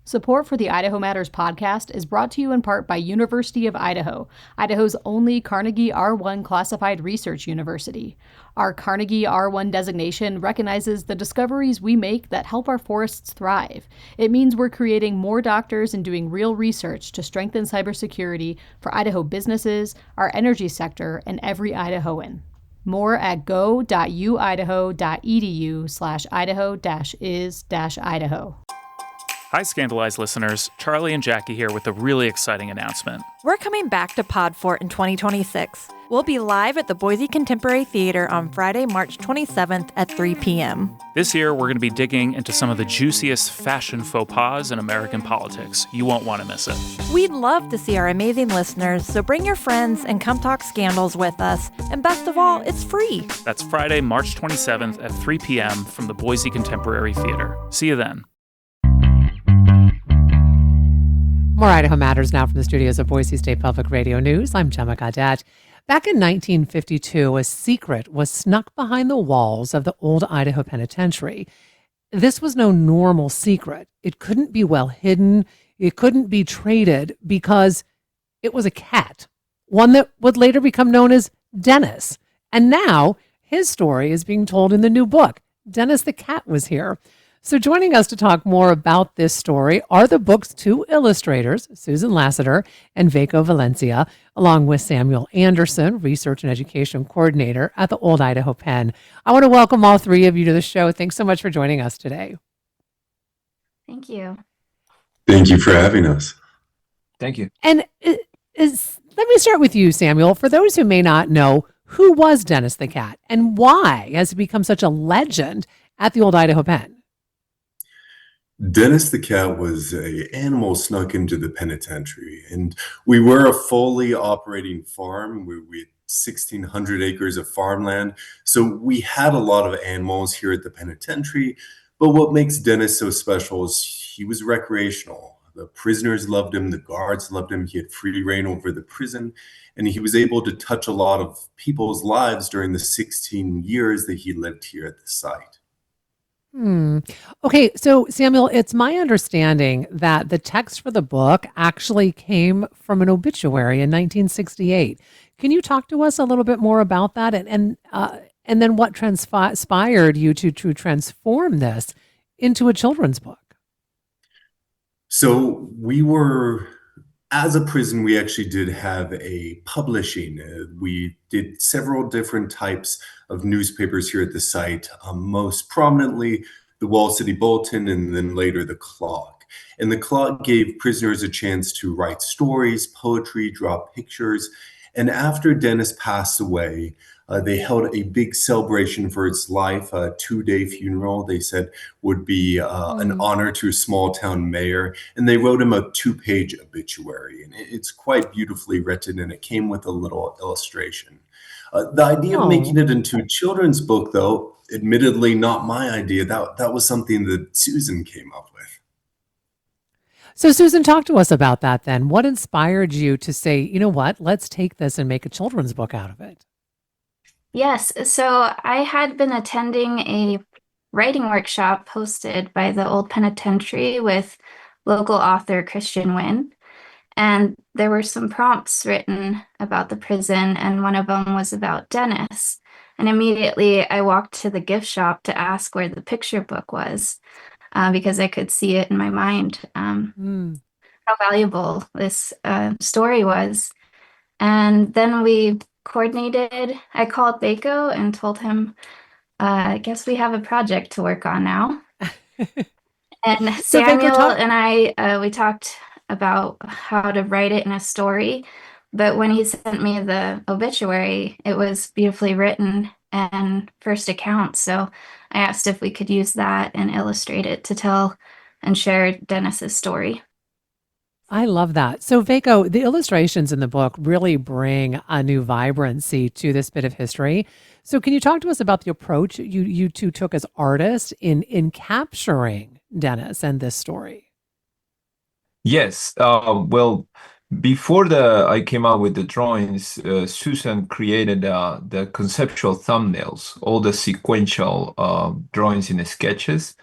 Support for the Idaho Matters podcast is brought to you in part by University of Idaho, Idaho's only Carnegie R1 classified research university. Our Carnegie R1 designation recognizes the discoveries we make that help our forests thrive. It means we're creating more doctors and doing real research to strengthen cybersecurity for Idaho businesses, our energy sector, and every Idahoan. More at go.uidaho.edu/Idaho-is-Idaho. Hi, Scandalized listeners. Charlie and Jackie here with a really exciting announcement. We're coming back to Podfort in 2026. We'll be live at the Boise Contemporary Theater on Friday, March 27th at 3 p.m. This year, we're going to be digging into some of the juiciest fashion faux pas in American politics. You won't want to miss it. We'd love to see our amazing listeners, so bring your friends and come talk scandals with us. And best of all, it's free. That's Friday, March 27th at 3 p.m. from the Boise Contemporary Theater. See you then. More Idaho Matters now from the studios of Boise State Public Radio News. I'm Gemma Gaudette. Back in 1952, a secret was snuck behind the walls of the old Idaho Penitentiary. This was no normal secret. It couldn't be well hidden. It couldn't be traded because it was a cat, one that would later become known as Dennis. And now his story is being told in the new book. Dennis the Cat was here. So joining us to talk more about this story are the book's two illustrators, Susan Lassiter and Veiko Valencia, along with Samuel Anderson, Research and Education Coordinator at the Old Idaho Pen. I want to welcome all three of you to the show. Thanks so much for joining us today. Thank you. Thank you for having us. Thank you. And let me start with you, Samuel. For those who may not know, who was Dennis the Cat and why has he become such a legend at the Old Idaho Pen? Dennis the Cat was an animal snuck into the penitentiary, and we were a fully operating farm. We had 1,600 acres of farmland, so we had a lot of animals here at the penitentiary. But what makes Dennis so special is he was recreational. The prisoners loved him, the guards loved him. He had free reign over the prison, and he was able to touch a lot of people's lives during the 16 years that he lived here at the site. Okay, so Samuel, it's my understanding that the text for the book actually came from an obituary in 1968. Can you talk to us a little bit more about that, and then what inspired you to transform this into a children's book? So as a prison, we actually did have a publishing. We did several different types of newspapers here at the site, most prominently the Wall City Bulletin and then later the Clock. And the Clock gave prisoners a chance to write stories, poetry, draw pictures. And after Dennis passed away, they held a big celebration for his life, a 2-day funeral, they said would be an honor to a small town mayor. And they wrote him a 2-page obituary. And it's quite beautifully written, and it came with a little illustration. The idea of making it into a children's book, though, admittedly not my idea, that was something that Susan came up with. So Susan, talk to us about that then. What inspired you to say, you know what, let's take this and make a children's book out of it? Yes, so I had been attending a writing workshop hosted by the Old Penitentiary with local author Christian Wynn. And there were some prompts written about the prison, and one of them was about Dennis. And immediately I walked to the gift shop to ask where the picture book was, because I could see it in my mind, how valuable this story was. And then we coordinated. I called Veiko and told him, I guess we have a project to work on now. And So Samuel Veiko, and I, we talked about how to write it in a story. But when he sent me the obituary, it was beautifully written and first account. So I asked if we could use that and illustrate it to tell and share Dennis's story. I love that. So Veiko, the illustrations in the book really bring a new vibrancy to this bit of history. So can you talk to us about the approach you two took as artists in capturing Dennis and this story? Yes. Well, before I came out with the drawings, Susan created the conceptual thumbnails, all the sequential drawings in the sketches.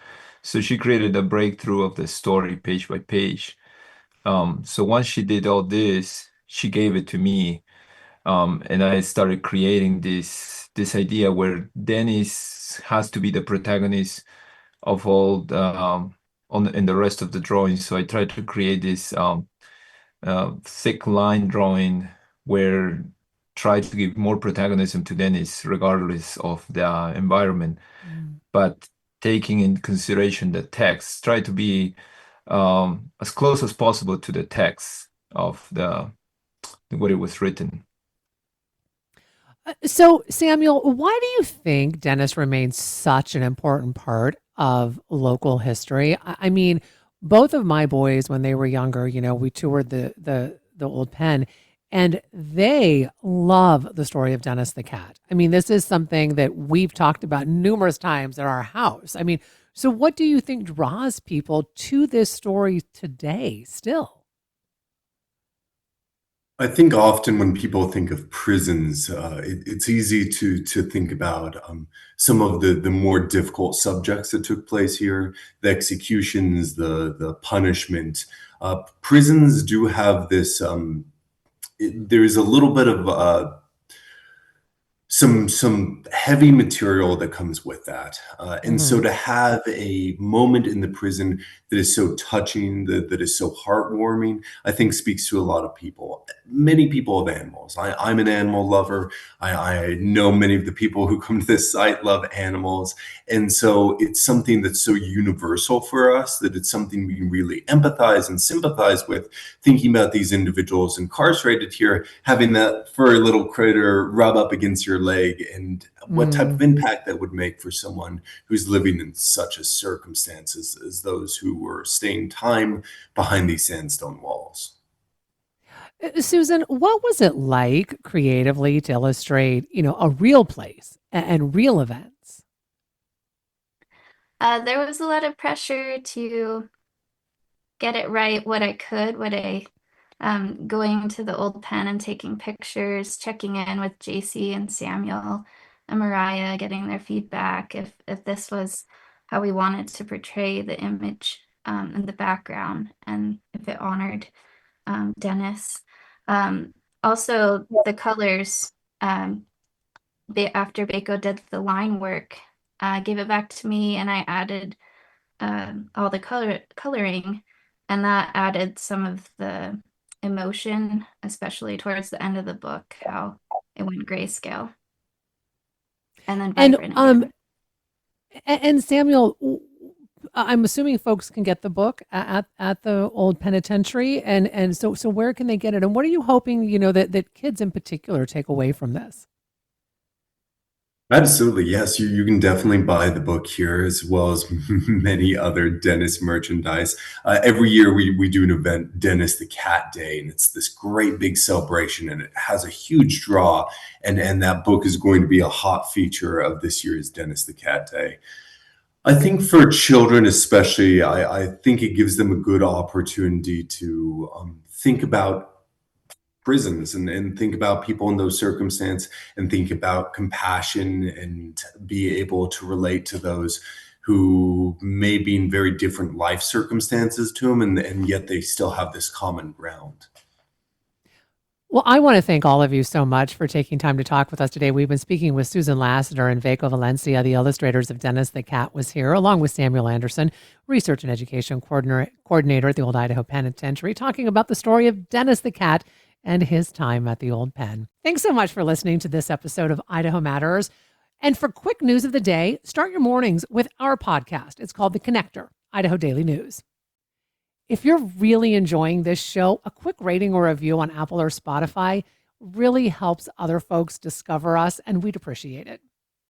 So she created a breakthrough of the story page by page. So once she did all this, she gave it to me, and I started creating this idea where Dennis has to be the protagonist of all in the rest of the drawings. So I tried to create this thick line drawing where try to give more protagonism to Dennis regardless of the environment, but taking in consideration the text, try to be as close as possible to the text of what it was written. So, Samuel, why do you think Dennis remains such an important part of local history? I mean, both of my boys, when they were younger, we toured the old pen, and they love the story of Dennis the cat. I mean, this is something that we've talked about numerous times at our house. I mean, so what do you think draws people to this story today still? I think often when people think of prisons, it's easy to think about some of the more difficult subjects that took place here, the executions, the punishment. Prisons do have this. There's a little bit of some heavy material that comes with that, and so to have a moment in the prison that is so touching, that is so heartwarming, I think speaks to a lot of people. Many people have animals. I'm an animal lover. I know many of the people who come to this site love animals, and so it's something that's so universal for us that it's something we can really empathize and sympathize with. Thinking about these individuals incarcerated here, having that furry little critter rub up against your leg, and what type of impact that would make for someone who's living in such a circumstance as those who were staying time behind these sandstone walls. Susan, what was it like creatively to illustrate, a real place and real events? There was a lot of pressure to get it right, what I could, going to the old pen and taking pictures, checking in with JC and Samuel and Mariah, getting their feedback if this was how we wanted to portray the image in the background, and if it honored Dennis. Also, the colors, after Bako did the line work, gave it back to me, and I added all the coloring, and that added some of the emotion, especially towards the end of the book, how it went grayscale. And then vibrant again. And Samuel, I'm assuming folks can get the book at the old penitentiary, and so where can they get it? And what are you hoping, that kids in particular take away from this? Absolutely, yes. You can definitely buy the book here as well as many other Dennis merchandise. Every year we do an event, Dennis the Cat Day, and it's this great big celebration, and it has a huge draw. And that book is going to be a hot feature of this year's Dennis the Cat Day. I think for children especially, I think it gives them a good opportunity to think about prisons and think about people in those circumstances, and think about compassion and be able to relate to those who may be in very different life circumstances to them, and yet they still have this common ground. Well, I want to thank all of you so much for taking time to talk with us today. We've been speaking with Susan Lassiter and Veiko Valencia, the illustrators of Dennis the Cat was here, along with Samuel Anderson, Research and Education Coordinator at the Old Idaho Penitentiary, talking about the story of Dennis the Cat and his time at the old pen. Thanks so much for listening to this episode of Idaho Matters. And for quick news of the day, start your mornings with our podcast. It's called The Connector, Idaho Daily News. If you're really enjoying this show, a quick rating or review on Apple or Spotify really helps other folks discover us, and we'd appreciate it.